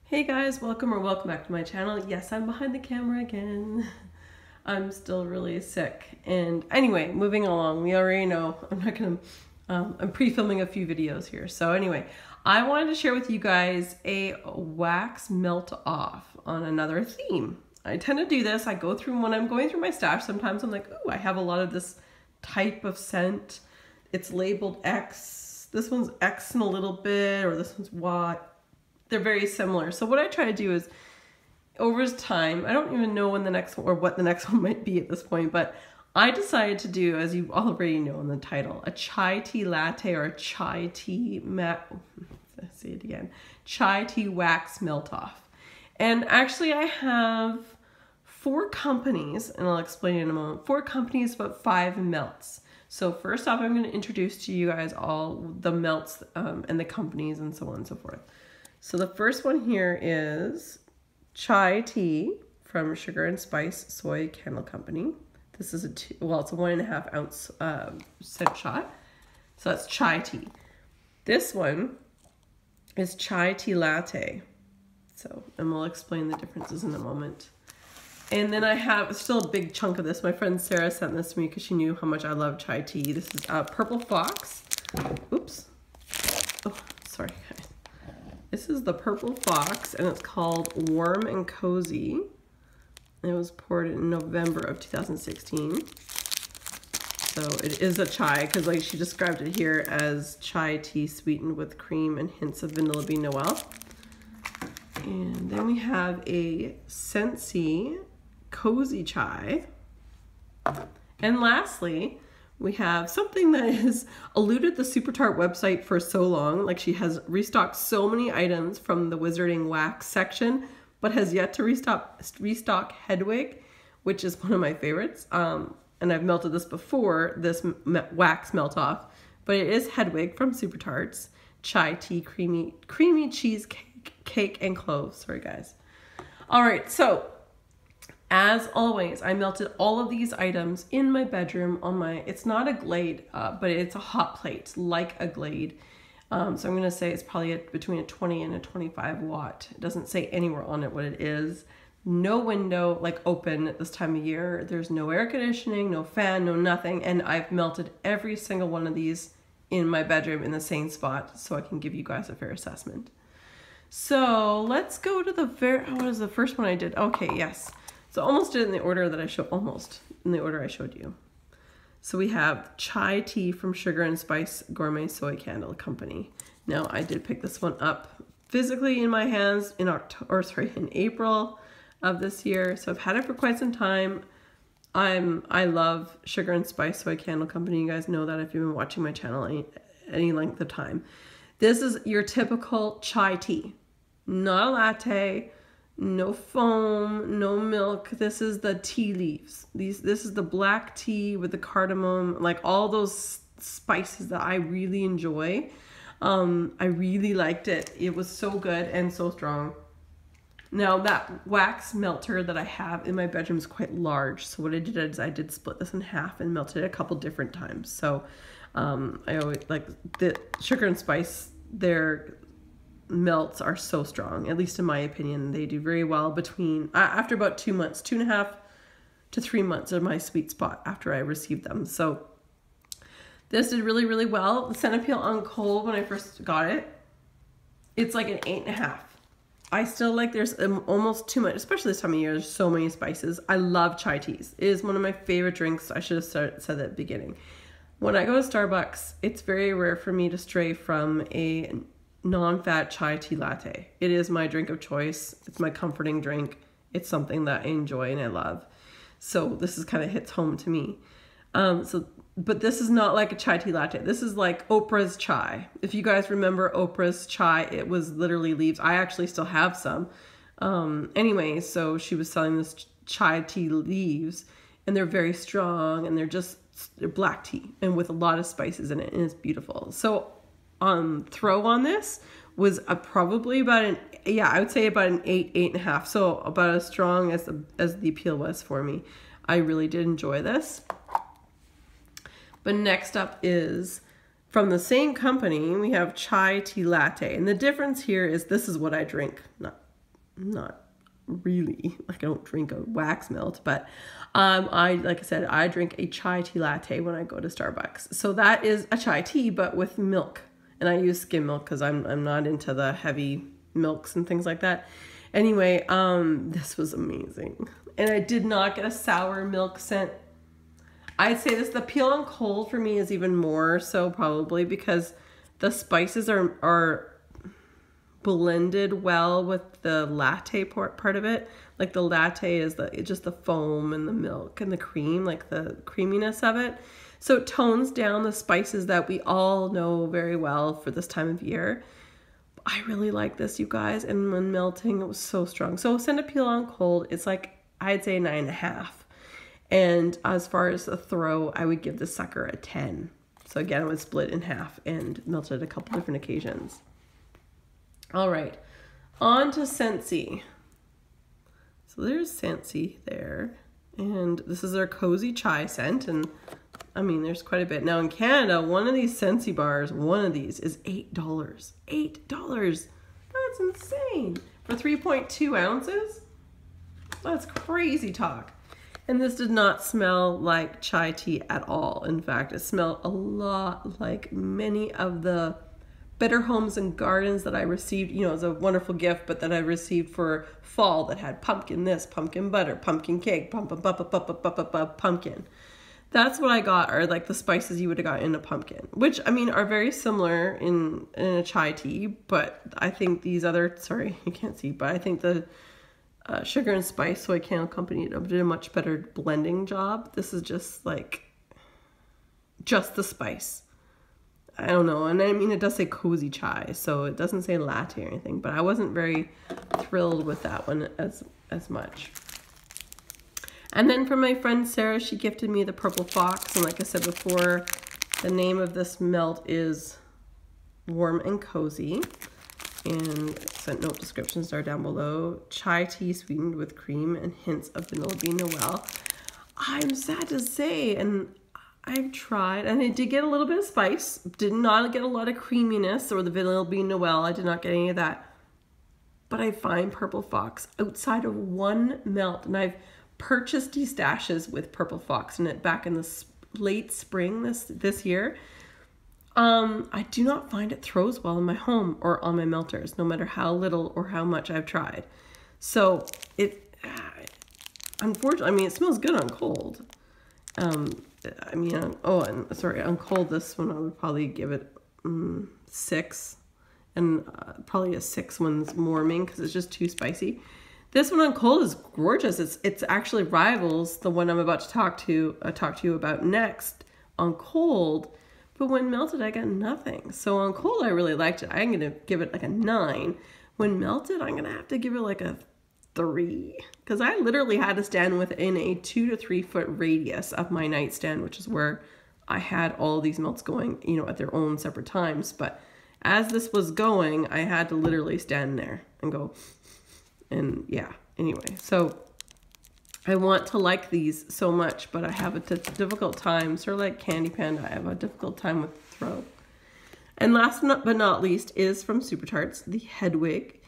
Hey guys, welcome back to my channel. Yes, I'm behind the camera again. I'm still really sick. And anyway, moving along, we already know I'm pre-filming a few videos here. So anyway, I wanted to share with you guys a wax melt off on another theme. I tend to do this. I go through when I'm going through my stash. Sometimes I'm like, oh, I have a lot of this type of scent. It's labeled X. This one's X in a little bit, or this one's Y. They're very similar. So what I try to do is, over time, I don't even know when the next one, or what the next one might be at this point, but I decided to do, as you already know in the title, a chai tea latte or a chai tea say it again, chai tea wax melt off. And actually I have 4 companies, and I'll explain in a moment, 4 companies but 5 melts. So first off, I'm going to introduce to you guys all the melts and the companies and so on and so forth. So the first one here is chai tea from Sugar and Spice Soy Candle Company. This is it's a 1.5 ounce scent shot. So that's chai tea. This one is chai tea latte. So, and we'll explain the differences in a moment. And then I have still a big chunk of this. My friend Sarah sent this to me because she knew how much I love chai tea. This is Purple Fox. Oops. Oh, sorry guys. This is the Purple Fox, and it's called Warm and Cozy. It was poured in November of 2016. So it is a chai, because like she described it here as chai tea sweetened with cream and hints of vanilla bean Noel. And then we have a Scentsy Cozy Chai. And lastly, we have something that has eluded the Super Tart website for so long. Like, she has restocked so many items from the Wizarding Wax section, but has yet to restock Hedwig, which is one of my favorites. And I've melted this before, this wax melt off, but it is Hedwig from Super Tarts. Chai tea, creamy cheesecake, cake, and cloves. Sorry guys. All right, so as always, I melted all of these items in my bedroom on my, it's not a Glade, but it's a hot plate, like a Glade. So I'm going to say it's probably between a 20 and a 25 watt. It doesn't say anywhere on it what it is. No window, like, open at this time of year. There's no air conditioning, no fan, no nothing. And I've melted every single one of these in my bedroom in the same spot so I can give you guys a fair assessment. So let's go to the what is the first one I did? Okay, yes. So almost did it in the order that I showed you. So we have chai tea from Sugar and Spice Gourmet Soy Candle Company. Now I did pick this one up physically in my hands in April of this year. So I've had it for quite some time. I love Sugar and Spice Soy Candle Company. You guys know that if you've been watching my channel any length of time. This is your typical chai tea, not a latte. No foam, no milk. This is the tea leaves. This is the black tea with the cardamom, like all those spices that I really enjoy. I really liked it. It was so good and so strong. Now that wax melter that I have in my bedroom is quite large. So what I did is I did split this in half and melted it a couple different times. So I always like the Sugar and Spice, their melts are so strong, at least in my opinion. They do very well between after about 2 months, 2.5 to 3 months are my sweet spot after I received them. So this did really, really well. The scent appeal on cold when I first got it, it's like an 8.5. I still like, there's almost too much, especially this time of year. There's so many spices. I love chai teas. It is one of my favorite drinks. I should have said that at the beginning. When I go to Starbucks, it's very rare for me to stray from a non-fat chai tea latte. It is my drink of choice. It's my comforting drink. It's something that I enjoy and I love. So this is kind of hits home to me. But this is not like a chai tea latte. This is like Oprah's chai. If you guys remember Oprah's chai, it was literally leaves. I actually still have some. Anyway, so she was selling this chai tea leaves, and they're very strong, and they're black tea and with a lot of spices in it, and it's beautiful. So throw on this was probably about I would say about an 8.5. So about as strong as the appeal was for me. I really did enjoy this. But next up is from the same company, we have chai tea latte. And the difference here is this is what I drink. not really, like I don't drink a wax melt, but like I said, I drink a chai tea latte when I go to Starbucks. So that is a chai tea, but with milk. And I use skim milk because I'm not into the heavy milks and things like that. Anyway, this was amazing. And I did not get a sour milk scent. I'd say the peel on cold for me is even more so probably because the spices are blended well with the latte part of it. Like the latte is just the foam and the milk and the cream, like the creaminess of it. So it tones down the spices that we all know very well for this time of year. I really like this, you guys. And when melting, it was so strong. So send a peel on cold. It's like, I'd say 9.5. And as far as the throw, I would give this sucker a 10. So again, it was split in half and melted a couple different occasions. All right, on to Scentsy. So there's Scentsy there. And this is their Cozy Chai scent. And I mean, there's quite a bit. Now in Canada, one of these Scentsy bars, one of these is $8. $8. That's insane. For 3.2 ounces? That's crazy talk. And this did not smell like chai tea at all. In fact, it smelled a lot like many of the Better Homes and Gardens that I received, you know, as a wonderful gift, but that I received for fall that had pumpkin this, pumpkin butter, pumpkin cake, pumpkin. That's what I got, are like the spices you would have got in a pumpkin, which I mean are very similar in a chai tea, but I think these other, sorry, you can't see, but I think the Sugar and Spice Soy Candle Company did a much better blending job. This is just like, just the spice. I don't know, and I mean it does say Cozy Chai, so it doesn't say latte or anything, but I wasn't very thrilled with that one as much. And then from my friend Sarah, she gifted me the Purple Fox, and like I said before, the name of this melt is Warm and Cozy, and scent note descriptions are down below. Chai tea sweetened with cream and hints of vanilla bean Noel. I'm sad to say, and I've tried, and I did get a little bit of spice, did not get a lot of creaminess or the vanilla bean Noel. I did not get any of that, but I find Purple Fox outside of one melt, and I've purchased these stashes with Purple Fox in it back in the late spring this year. I do not find it throws well in my home or on my melters, no matter how little or how much I've tried. So unfortunately, I mean, it smells good on cold. I mean, oh, and sorry, on cold, this one I would probably give it 6, and probably a 6 one's warming because it's just too spicy. This one on cold is gorgeous. It's actually rivals the one I'm about to talk to you about next on cold, but when melted, I got nothing. So on cold, I really liked it. I'm gonna give it like a 9. When melted, I'm gonna have to give it like a 3, because I literally had to stand within a 2 to 3 foot radius of my nightstand, which is where I had all these melts going, you know, at their own separate times. But as this was going, I had to literally stand there and go. And yeah, anyway, so I want to like these so much, but I have a difficult time, sort of like Candy Panda, I have a difficult time with throw. And last but not least is from Super Tarts, the Hedwig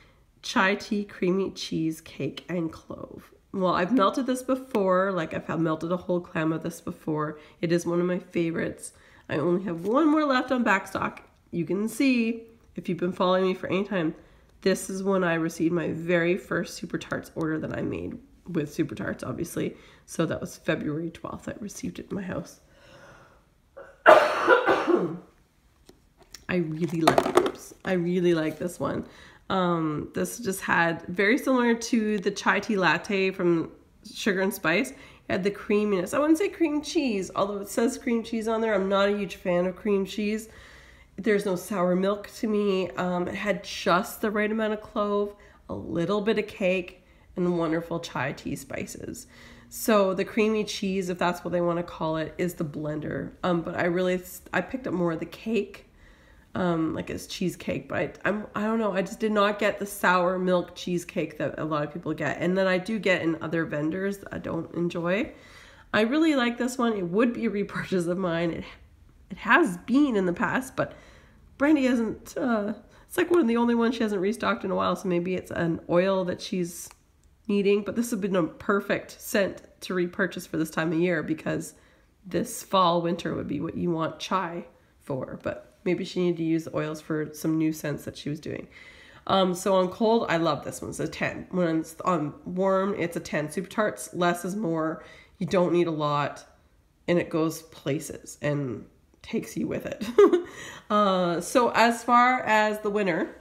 Chai Tea Creamy Cheese Cake and Clove. Well, I've melted this before, like I've melted a whole clam of this before. It is one of my favorites. I only have one more left on backstock. You can see, if you've been following me for any time, this is when I received my very first Super Tarts order that I made with Super Tarts, obviously. So that was February 12th. I received it in my house. I really like this one. This just had, very similar to the chai tea latte from Sugar and Spice, it had the creaminess. I wouldn't say cream cheese, although it says cream cheese on there. I'm not a huge fan of cream cheese. There's no sour milk to me. It had just the right amount of clove, a little bit of cake, and wonderful chai tea spices. So the creamy cheese, if that's what they want to call it, is the blender. But I picked up more of the cake, like it's cheesecake. But I don't know. I just did not get the sour milk cheesecake that a lot of people get, and that I do get in other vendors that I don't enjoy. I really like this one. It would be a repurchase of mine. It has been in the past, but Brandy hasn't It's like one of the only ones she hasn't restocked in a while, so maybe it's an oil that she's needing. But this would have been a perfect scent to repurchase for this time of year, because this fall, winter would be what you want chai for. But maybe she needed to use the oils for some new scents that she was doing. So on cold, I love this one. It's a 10. When it's on warm, it's a 10. Super Tarts, less is more. You don't need a lot, and it goes places and takes you with it. So as far as the winner,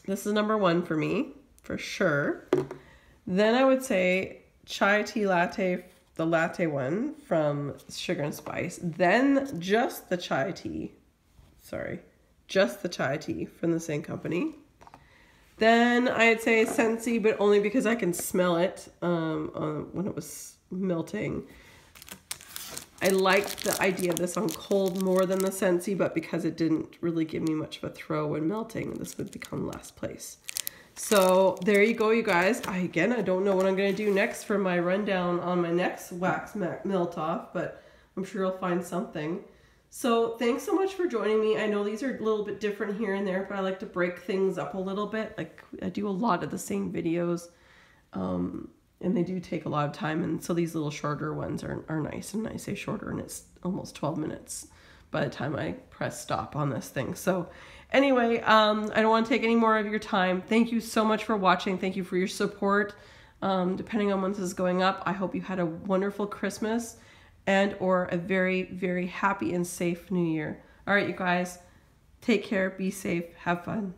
this is number 1 for me, for sure. Then I would say chai tea latte, the latte one from Sugar and Spice. Then just the chai tea. Just the chai tea from the same company. Then I'd say Scentsy, but only because I can smell it when it was melting. I liked the idea of this on cold more than the Scentsy, but because it didn't really give me much of a throw when melting, this would become last place. So there you go, you guys. I don't know what I'm going to do next for my rundown on my next wax melt off, but I'm sure I'll find something. So thanks so much for joining me. I know these are a little bit different here and there, but I like to break things up a little bit. Like, I do a lot of the same videos, and they do take a lot of time. And so these little shorter ones are nice. And I say shorter, and it's almost 12 minutes by the time I press stop on this thing. So anyway, I don't want to take any more of your time. Thank you so much for watching. Thank you for your support. Depending on when this is going up, I hope you had a wonderful Christmas and or a very, very happy and safe New Year. All right, you guys, take care, be safe, have fun.